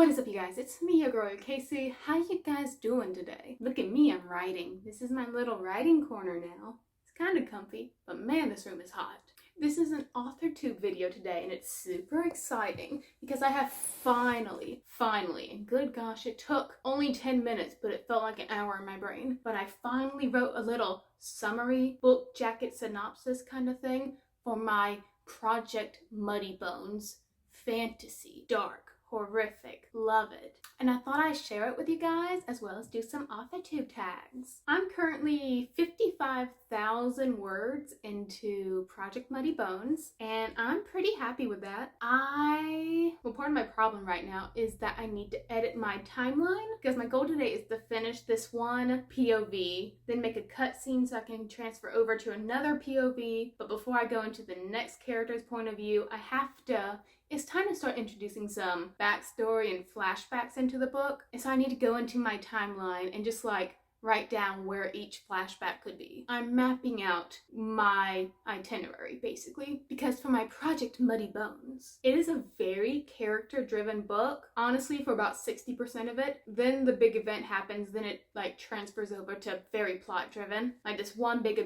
What is up, you guys? It's me, your girl, Casey. How you guys doing today? Look at me, I'm writing. This is my little writing corner now. It's kind of comfy, but man, this room is hot. This is an Authortube video today, and it's super exciting because I have finally, and good gosh, it took only 10 minutes, but it felt like an hour in my brain. But I finally wrote a little summary, book jacket synopsis kind of thing for my project Muddy Bones. Fantasy, dark, horrific, love it. And I thought I'd share it with you guys as well as do some Authortube tags. I'm currently 55,000 words into Project Muddy Bones, and I'm pretty happy with that. Well, part of my problem right now is that I need to edit my timeline because my goal today is to finish this one POV, then make a cutscene so I can transfer over to another POV. But before I go into the next character's point of view, it's time to start introducing some backstory and flashbacks into the book. And so I need to go into my timeline and just write down where each flashback could be. I'm mapping out my itinerary basically, because for my project Muddy Bones, it is a very character-driven book, honestly, for about 60% of it. Then the big event happens, then it transfers over to very plot-driven. This one big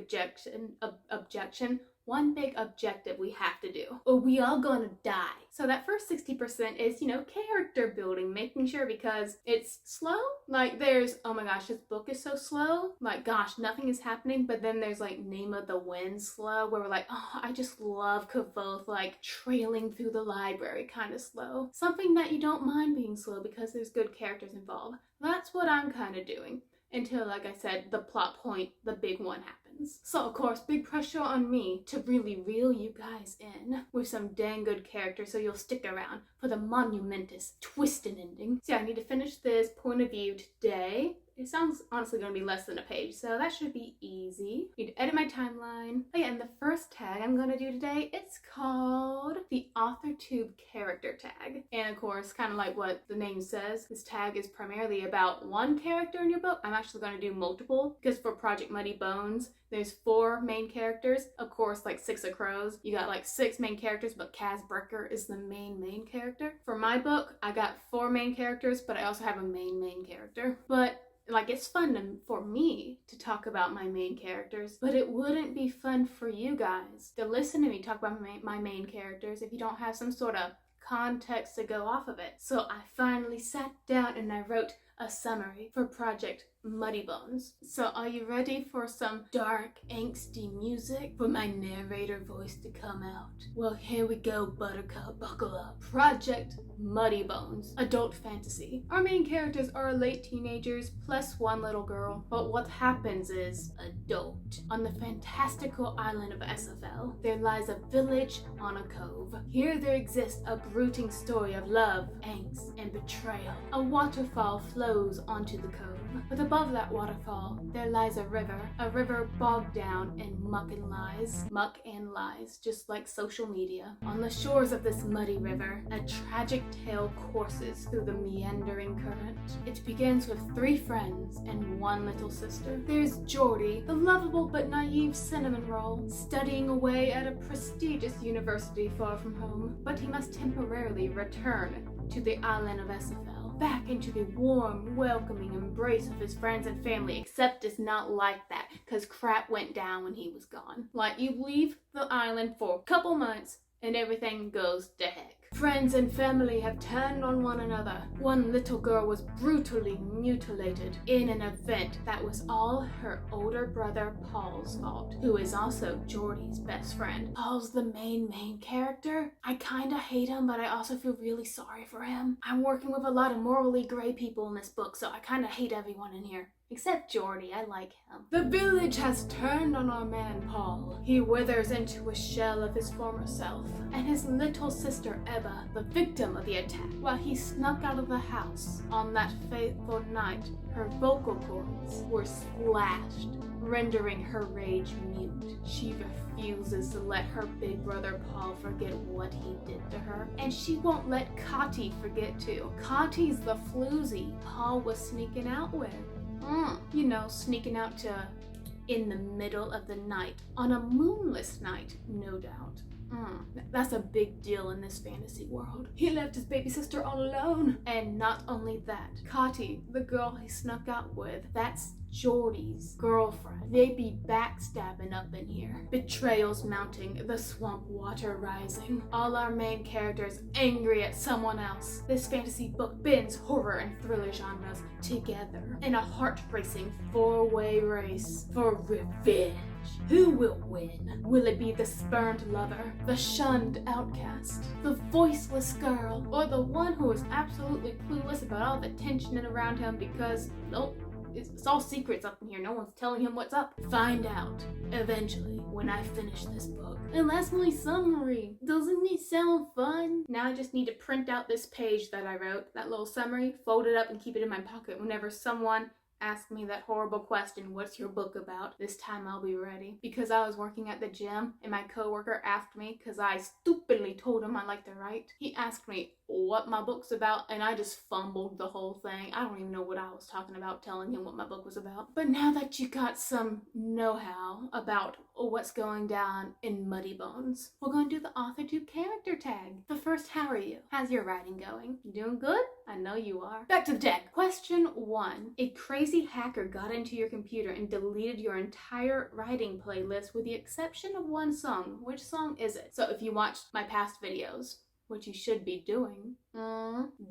one big objective we have to do, or we all gonna die. So that first 60% is, character building, making sure, because it's slow. Oh my gosh, this book is so slow. Gosh, nothing is happening. But then there's Name of the Wind slow, where we're oh, I just love Kavoth, trailing through the library kind of slow. Something that you don't mind being slow because there's good characters involved. That's what I'm kind of doing. Until, like I said, the plot point, the big one happens. So, of course, big pressure on me to really reel you guys in with some dang good characters so you'll stick around for the monumentous twisted ending. So yeah, I need to finish this point of view today. It sounds honestly going to be less than a page, so that should be easy. I need to edit my timeline. Oh yeah, and the first tag I'm going to do today, it's called the Authortube Character Tag. And of course, kind of like what the name says, this tag is primarily about one character in your book. I'm actually going to do multiple, because for Project Muddy Bones, there's 4 main characters. Of course, 6 of Crows. You got 6 main characters, but Kaz Brecker is the main character. For my book, I got 4 main characters, but I also have a main character. But it's fun for me to talk about my main characters, but it wouldn't be fun for you guys to listen to me talk about my main characters if you don't have some sort of context to go off of it. So I finally sat down and I wrote a summary for Project Muddy Bones. So are you ready for some dark, angsty music for my narrator voice to come out? Well, here we go, buttercup, buckle up. Project Muddy Bones, adult fantasy. Our main characters are late teenagers plus one little girl, but what happens is adult. On the fantastical island of SFL, there lies a village on a cove. Here there exists a brooding story of love, angst, and betrayal. A waterfall flows onto the cove, but above that waterfall, there lies a river bogged down in muck and lies, just like social media. On the shores of this muddy river, a tragic tale courses through the meandering current. It begins with 3 friends and 1 little sister. There's Geordie, the lovable but naive cinnamon roll, studying away at a prestigious university far from home, but he must temporarily return to the island of SFL, back into the warm, welcoming embrace of his friends and family, except it's not like that, because crap went down when he was gone. You leave the island for a couple months, and everything goes to heck. Friends and family have turned on one another. One little girl was brutally mutilated in an event that was all her older brother Paul's fault, who is also Geordie's best friend. Paul's the main character. I kinda hate him, but I also feel really sorry for him. I'm working with a lot of morally gray people in this book, so I kinda hate everyone in here. Except Geordie, I like him. The village has turned on our man Paul. He withers into a shell of his former self, and his little sister Ebba, the victim of the attack. While he snuck out of the house on that fateful night, her vocal cords were slashed, rendering her rage mute. She refuses to let her big brother Paul forget what he did to her, and she won't let Kati forget too. Kati's the floozy Paul was sneaking out with. Sneaking out to in the middle of the night, on a moonless night, no doubt. That's a big deal in this fantasy world. He left his baby sister all alone. And not only that, Kati, the girl he snuck out with, that's Jordy's girlfriend. They be backstabbing up in here. Betrayals mounting, the swamp water rising. All our main characters angry at someone else. This fantasy book bends horror and thriller genres together in a heart-racing four-way race for revenge. Who will win? Will it be the spurned lover, the shunned outcast, the voiceless girl, or the one who is absolutely clueless about all the tension around him because, nope, it's all secrets up in here. No one's telling him what's up. Find out, eventually, when I finish this book. And that's my summary. Doesn't it sound fun? Now I just need to print out this page that I wrote, that little summary, fold it up and keep it in my pocket whenever someone ask me that horrible question, what's your book about? This time I'll be ready. Because I was working at the gym and my coworker asked me, because I stupidly told him I like to write, he asked me what my book's about and I just fumbled the whole thing. I don't even know what I was talking about telling him what my book was about. But now that you got some know-how about what's going down in Muddy Bones, we're going to do the Authortube Character Tag. But first, how are you? How's your writing going? You doing good? I know you are. Back to the tag. Question 1. A crazy hacker got into your computer and deleted your entire writing playlist with the exception of one song. Which song is it? So if you watched my past videos, which you should be doing,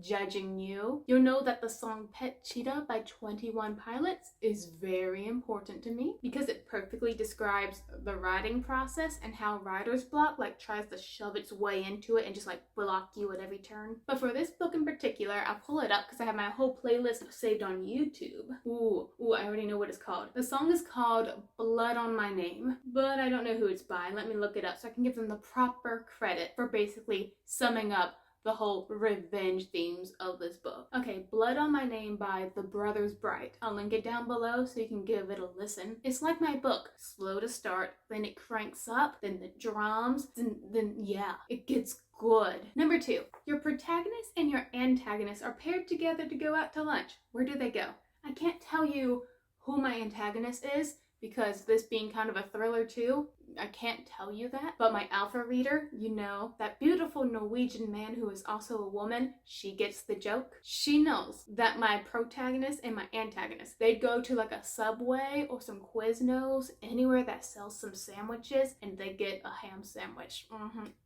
judging you'll know that the song Pet Cheetah by 21 Pilots is very important to me because it perfectly describes the writing process and how writer's block tries to shove its way into it and just block you at every turn. But for this book in particular, I'll pull it up because I have my whole playlist saved on YouTube. Ooh, I already know what it's called. The song is called Blood on My Name, but I don't know who it's by. Let me look it up so I can give them the proper credit for basically summing up the whole revenge themes of this book. Okay, Blood on My Name by The Brothers Bright. I'll link it down below so you can give it a listen. It's like my book, slow to start, then it cranks up, then the drums, then yeah, it gets good. Number 2, your protagonist and your antagonist are paired together to go out to lunch. Where do they go? I can't tell you who my antagonist is because this being kind of a thriller too, I can't tell you that, but my alpha reader, you know, that beautiful Norwegian man who is also a woman, she gets the joke. She knows that my protagonist and my antagonist, they'd go to a Subway or some Quiznos, anywhere that sells some sandwiches, and they get a ham sandwich.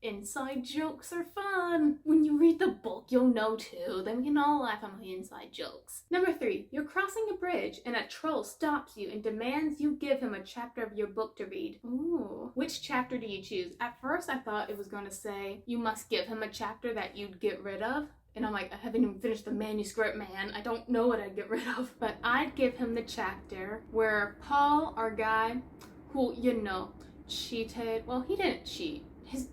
Inside jokes are fun. When you read the book, you'll know too. Then we can all laugh at my inside jokes. Number 3, you're crossing a bridge and a troll stops you and demands you give him a chapter of your book to read. Ooh. Which chapter do you choose? At first I thought it was going to say you must give him a chapter that you'd get rid of. And I'm like, I haven't even finished the manuscript, man. I don't know what I'd get rid of. But I'd give him the chapter where Paul, our guy, who, cheated. Well, he didn't cheat.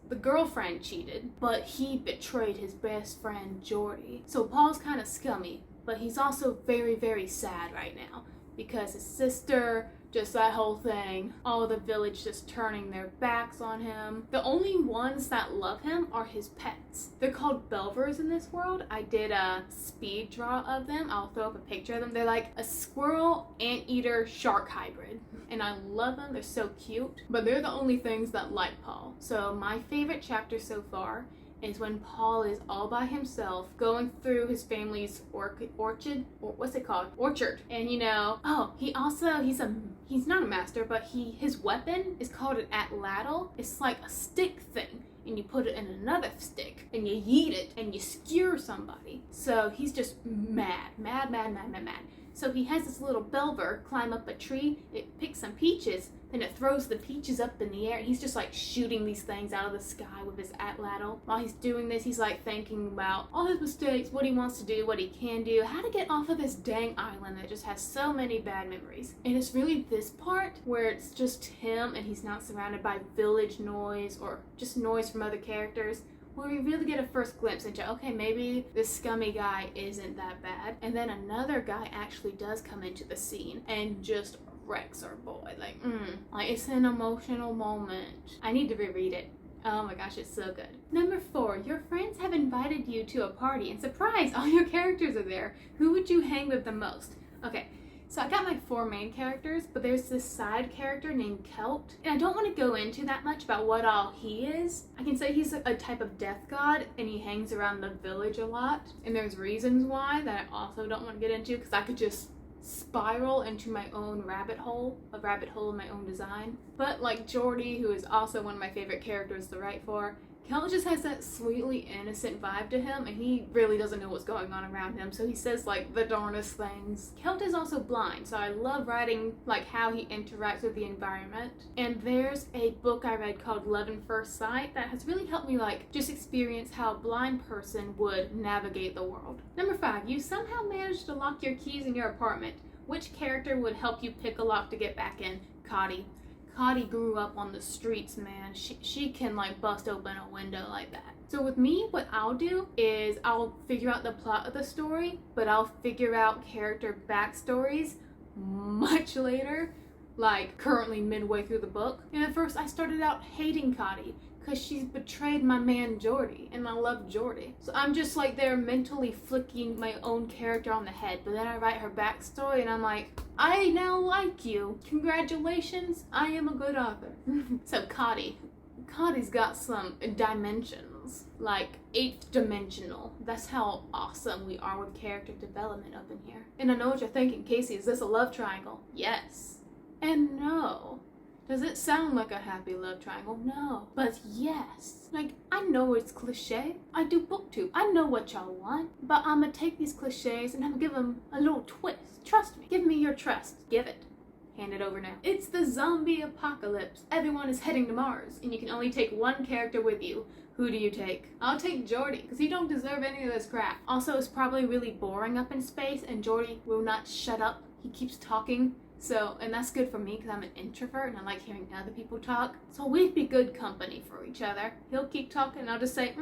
The girlfriend cheated, but he betrayed his best friend, Jordy. So Paul's kind of scummy, but he's also very, very sad right now because his sister, just that whole thing, all of the village just turning their backs on him. The only ones that love him are his pets. They're called Belvers in this world. I did a speed draw of them. I'll throw up a picture of them. They're like a squirrel, anteater, shark hybrid. And I love them. They're so cute. But they're the only things that like Paul. So my favorite chapter so far is when Paul is all by himself going through his family's orchard, or what's it called? Orchard. And he's not a master, but his weapon is called an atlatl. It's like a stick thing. And you put it in another stick, and you yeet it, and you skewer somebody. So he's just mad. So he has this little belver climb up a tree, it picks some peaches, then it throws the peaches up in the air, and he's just shooting these things out of the sky with his atlatl. While he's doing this, he's thinking about all his mistakes, what he wants to do, what he can do, how to get off of this dang island that just has so many bad memories. And it's really this part where it's just him and he's not surrounded by village noise or just noise from other characters, where we really get a first glimpse into, okay, maybe this scummy guy isn't that bad. And then another guy actually does come into the scene and just wrecks our boy. It's an emotional moment. I need to reread it. Oh my gosh, it's so good. Number 4, your friends have invited you to a party and surprise, all your characters are there. Who would you hang with the most? Okay, So I got my 4 main characters, but there's this side character named Celt, and I don't want to go into that much about what all he is. I can say he's a type of death god, and he hangs around the village a lot, and there's reasons why that I also don't want to get into, because I could just spiral into my own rabbit hole, a rabbit hole in my own design. But like Jordy, who is also one of my favorite characters to write for, Celt just has that sweetly innocent vibe to him, and he really doesn't know what's going on around him, so he says like the darnest things. Celt is also blind, so I love writing like how he interacts with the environment. And there's a book I read called Love at First Sight that has really helped me like just experience how a blind person would navigate the world. Number 5, you somehow managed to lock your keys in your apartment. Which character would help you pick a lock to get back in? Cotty. Cotty grew up on the streets, man. She can like bust open a window like that. So with me, what I'll do is I'll figure out the plot of the story, but I'll figure out character backstories much later, like currently midway through the book. And at first I started out hating Cotty because she's betrayed my man Jordy, and I love Jordy. So I'm just like there mentally flicking my own character on the head, but then I write her backstory and I'm like, I now like you. Congratulations, I am a good author. So Cotty's got some dimensions, like 8th dimensional. That's how awesome we are with character development up in here. And I know what you're thinking, Casey, is this a love triangle? Yes. And no. Does it sound like a happy love triangle? No. But yes. Like, I know it's cliche. I do booktube. I know what y'all want. But I'm gonna take these cliches and I'm gonna give them a little twist. Trust me. Give me your trust. Give it. Hand it over now. It's the zombie apocalypse. Everyone is heading to Mars, and you can only take one character with you. Who do you take? I'll take Jordy, because he don't deserve any of this crap. Also, it's probably really boring up in space, and Jordy will not shut up. He keeps talking. So, and that's good for me because I'm an introvert and I like hearing other people talk. So we'd be good company for each other. He'll keep talking and I'll just say,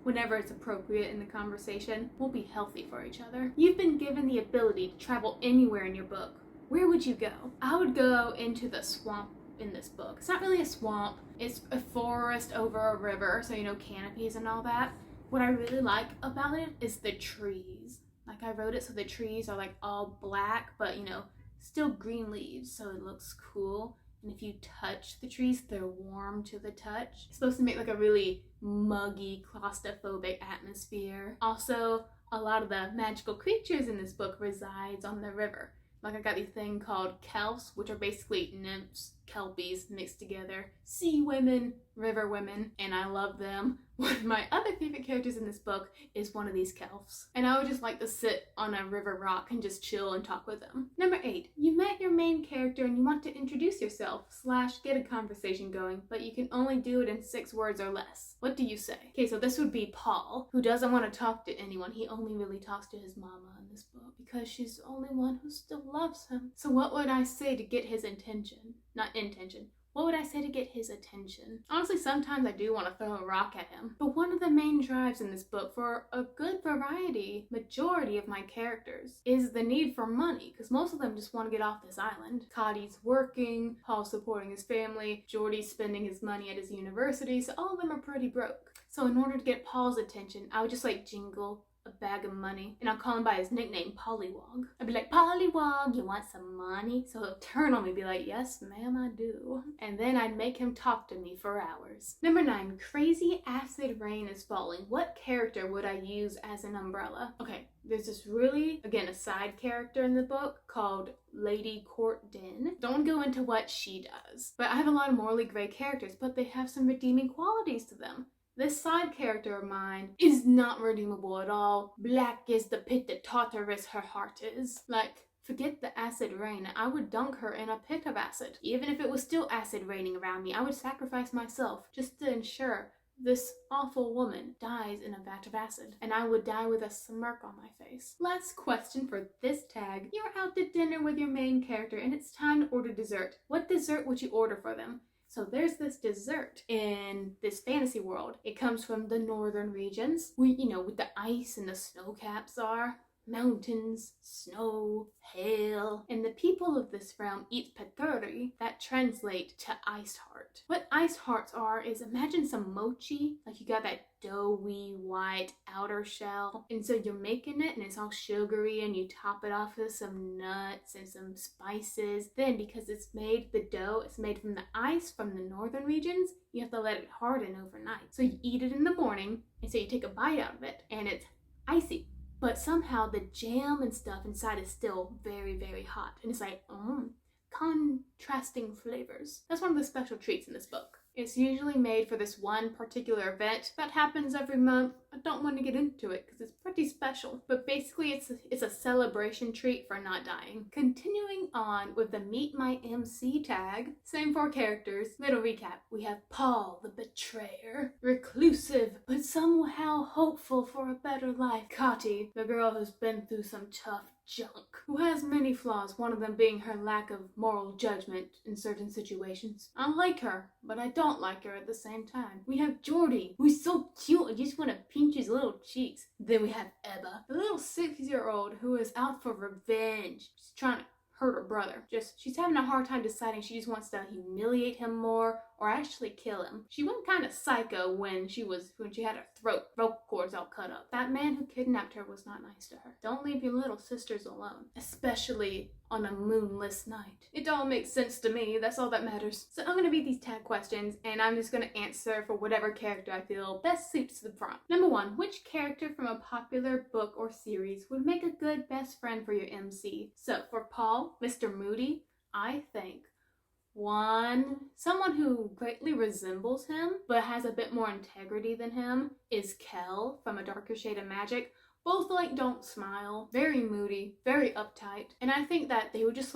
whenever it's appropriate in the conversation. We'll be healthy for each other. You've been given the ability to travel anywhere in your book. Where would you go? I would go into the swamp in this book. It's not really a swamp. It's a forest over a river, so you know, canopies and all that. What I really like about it is the trees. Like, I wrote it so the trees are like all black, but you know, still green leaves, so it looks cool. And if you touch the trees, they're warm to the touch. It's supposed to make like a really muggy, claustrophobic atmosphere. Also, a lot of the magical creatures in this book resides on the river. Like, I got these thing called kelps, which are basically nymphs, kelpies mixed together, sea women, river women, and I love them. One of my other favorite characters in this book is one of these kelps, and I would just like to sit on a river rock and just chill and talk with them. Number 8, you met your main character and you want to introduce yourself / get a conversation going, but you can only do it in 6 words or less. What do you say? Okay, so this would be Paul, who doesn't want to talk to anyone. He only really talks to his mama in this book because she's the only one who still loves him. So what would I say to get his intention? Not intention. What would I say to get his attention? Honestly, sometimes I do want to throw a rock at him. But one of the main drives in this book for a good majority of my characters, is the need for money, because most of them just want to get off this island. Cotty's working, Paul's supporting his family, Jordy's spending his money at his university, so all of them are pretty broke. So in order to get Paul's attention, I would just like jingle a bag of money, and I'll call him by his nickname, Pollywog. I'd be like, Pollywog, you want some money? So he'll turn on me and be like, yes ma'am, I do. And then I'd make him talk to me for hours. Number 9, crazy acid rain is falling. What character would I use as an umbrella? Okay, there's this really, again, a side character in the book called Lady Court Din. Don't go into what she does, but I have a lot of morally gray characters, but they have some redeeming qualities to them. This side character of mine is not redeemable at all. Black is the pit that tottereth her heart is. Like, forget the acid rain. I would dunk her in a pit of acid. Even if it was still acid raining around me, I would sacrifice myself just to ensure this awful woman dies in a vat of acid. And I would die with a smirk on my face. Last question for this tag. You're out to dinner with your main character and it's time to order dessert. What dessert would you order for them? So there's this dessert in this fantasy world. It comes from the northern regions, where, you know, with the ice and the snow caps are. mountains, snow, hail, and the people of this realm eat paturi that translate to ice heart. What ice hearts are is, imagine some mochi, like you got that doughy white outer shell, and so you're making it and it's all sugary and you top it off with some nuts and some spices. Then because it's made, the dough is made from the ice from the northern regions, you have to let it harden overnight. So you eat it in the morning, and so you take a bite out of it and it's icy. But somehow the jam and stuff inside is still very, very hot. And it's like, contrasting flavors. That's one of the special treats in this book. It's usually made for this one particular event that happens every month. I don't want to get into it because it's pretty special. But basically it's a celebration treat for not dying. Continuing on with the Meet My MC tag. Same 4 characters. Little recap. We have Paul, the betrayer. Reclusive, but somehow hopeful for a better life. Kati, the girl who's been through some tough junk, who has many flaws, one of them being her lack of moral judgment in certain situations. I like her, but I don't like her at the same time. We have Jordy, who's so cute, I just want to pinch his little cheeks. Then we have Ebba, the little 6-year-old who is out for revenge. She's trying to hurt her brother. She's having a hard time deciding she just wants to humiliate him more or actually kill him. She went kind of psycho when she had her vocal cords all cut up. That man who kidnapped her was not nice to her. Don't leave your little sisters alone, especially on a moonless night. It all makes sense to me. That's all that matters. So I'm gonna read these tag questions and I'm just gonna answer for whatever character I feel best suits the prompt. Number 1, which character from a popular book or series would make a good best friend for your MC? So for Paul, Mr. Moody, I think someone who greatly resembles him but has a bit more integrity than him is Kel from A Darker Shade of Magic. Both don't smile, very moody, very uptight, and I think that they would just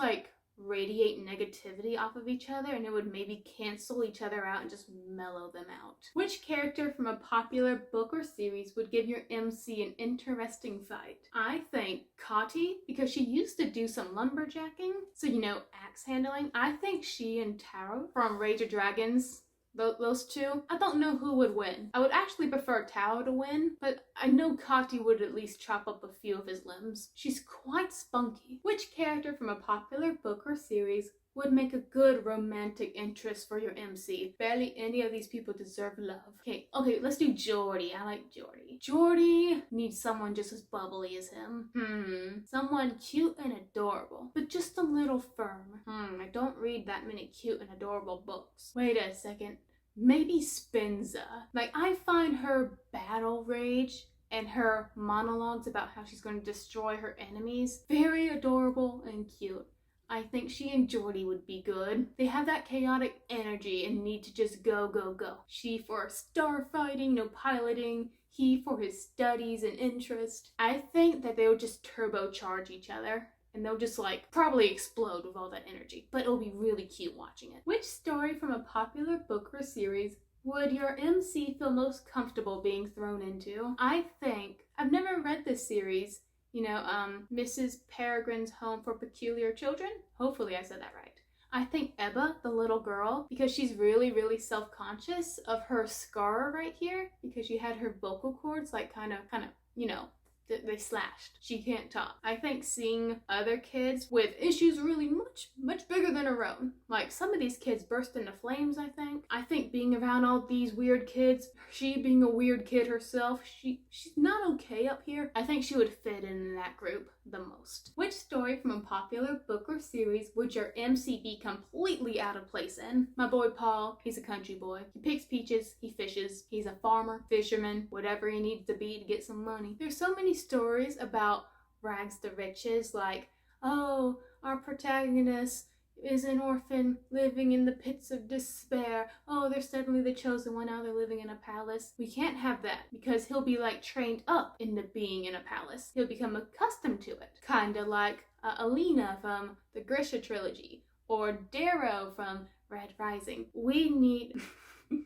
radiate negativity off of each other and it would maybe cancel each other out and just mellow them out. Which character from a popular book or series would give your MC an interesting fight? I think Kati, because she used to do some lumberjacking, so axe handling. I think she and Taro from Rage of Dragons, those two, I don't know who would win. I would actually prefer Tao to win, but I know Kati would at least chop up a few of his limbs. She's quite spunky. Which character from a popular book or series would make a good romantic interest for your MC? Barely any of these people deserve love. Okay, let's do Jordy. I like Jordy. Jordy needs someone just as bubbly as him. Someone cute and adorable, but just a little firm. I don't read that many cute and adorable books. Wait a second. Maybe Spinza. I find her battle rage and her monologues about how she's going to destroy her enemies very adorable and cute. I think she and Jordy would be good. They have that chaotic energy and need to just go, go, go. She for star fighting, no piloting. He for his studies and interest. I think that they would just turbocharge each other. And they'll just probably explode with all that energy. But it'll be really cute watching it. Which story from a popular book or series would your MC feel most comfortable being thrown into? I think, I've never read this series, Mrs. Peregrine's Home for Peculiar Children. Hopefully I said that right. I think Ebba, the little girl, because she's really, really self-conscious of her scar right here, because she had her vocal cords kind of, they slashed. She can't talk. I think seeing other kids with issues really much bigger than her own. Some of these kids burst into flames, I think. I think being around all these weird kids, she being a weird kid herself, she's not okay up here. I think she would fit in that group the most. Which story from a popular book or series would your MC be completely out of place in? My boy Paul, he's a country boy. He picks peaches, he fishes, he's a farmer, fisherman, whatever he needs to be to get some money. There's so many stories about rags to riches, our protagonist is an orphan living in the pits of despair. They're suddenly the chosen one, now they're living in a palace. We can't have that because he'll be trained up into being in a palace. He'll become accustomed to it. Kinda like Alina from the Grisha trilogy or Darrow from Red Rising. We need...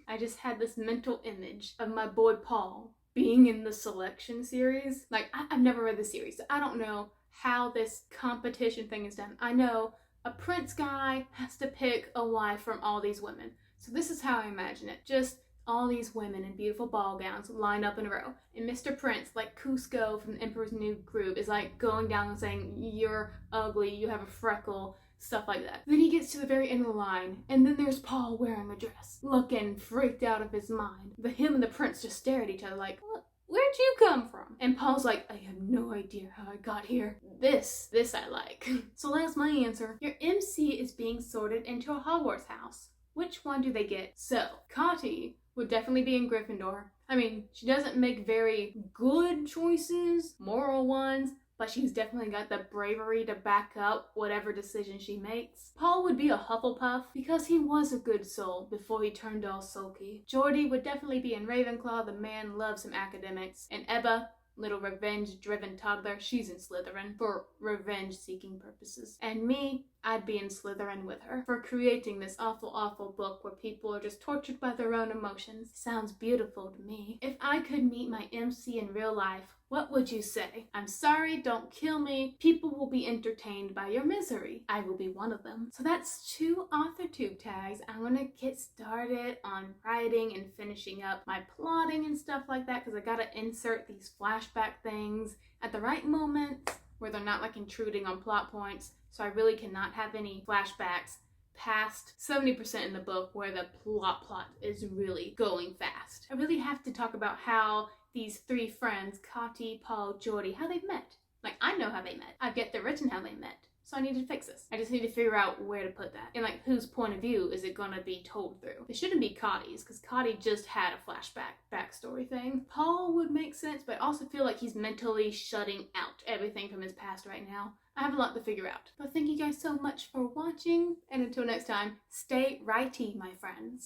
I just had this mental image of my boy Paul being in the Selection series. I've never read the series, so I don't know how this competition thing is done. I know a prince guy has to pick a wife from all these women. So this is how I imagine it. Just all these women in beautiful ball gowns lined up in a row. And Mr. Prince, like Cusco from the Emperor's New Groove, is like going down and saying, "You're ugly, you have a freckle," stuff like that. Then he gets to the very end of the line, and then there's Paul wearing a dress, looking freaked out of his mind. Him and the prince just stare at each other like, "Where'd you come from?" And Paul's like, "I have no idea how I got here. This I like." So that's my answer. Your MC is being sorted into a Hogwarts house. Which one do they get? So, Cotty would definitely be in Gryffindor. I mean, she doesn't make very good choices, moral ones, but she's definitely got the bravery to back up whatever decision she makes. Paul would be a Hufflepuff because he was a good soul before he turned all sulky. Geordie would definitely be in Ravenclaw, the man loves some academics. And Ebba, little revenge-driven toddler, she's in Slytherin for revenge-seeking purposes. And me, I'd be in Slytherin with her for creating this awful, awful book where people are just tortured by their own emotions. Sounds beautiful to me. If I could meet my MC in real life, what would you say? "I'm sorry, don't kill me. People will be entertained by your misery." I will be one of them. So that's 2 Authortube tags. I'm gonna get started on writing and finishing up my plotting and stuff like that because I gotta insert these flashback things at the right moment where they're not like intruding on plot points. So I really cannot have any flashbacks past 70% in the book where the plot is really going fast. I really have to talk about how these 3 friends, Cotty, Paul, Geordie, how they've met. Like, I know how they met. I get the written how they met. So I need to fix this. I just need to figure out where to put that. And like, whose point of view is it gonna be told through? It shouldn't be Cotty's, because Cotty just had a flashback backstory thing. Paul would make sense, but I also feel like he's mentally shutting out everything from his past right now. I have a lot to figure out. But thank you guys so much for watching, and until next time, stay writy, my friends.